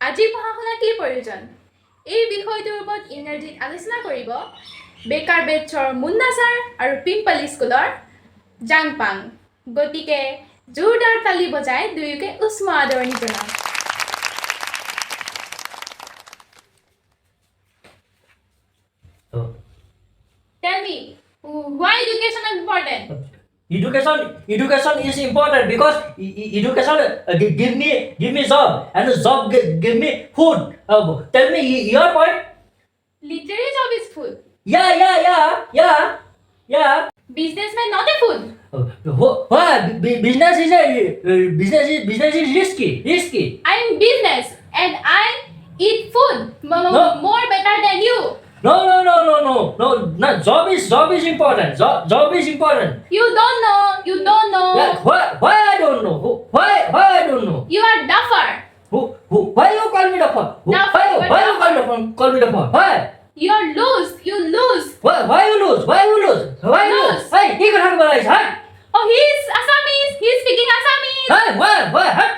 আজি পঢ়া শুনা কি প্ৰয়োজন এই বিষয়টোৰ ওপৰত ইংৰাজীত আলোচনা কৰিব বেকাৰ বেটছৰ মুন্না ছাৰ আৰু পিম্পল স্কুলৰ জাংপাং গতিকে জোৰদাৰ তালি বজাই দুয়োকে উষ্ম আদৰণি জনাওঁ Tell me, why education is important? Education is important because education give me job and job give me food. Tell me your point. Literary job is food. Yeah. Businessman not a food. Why business is risky. I'm business and I eat food more better than you. No. Job is important. Job is important. You don't know. Yeah, why I don't know? Why I don't know? You are duffer. Why you call me the phone? Duffer, you are Why you duffer. call me the phone? Why? You are loose. You lose. Why you lose? Lose. Hey, you can have a Oh, he is Assamese. He is speaking Assamese. Hey, why?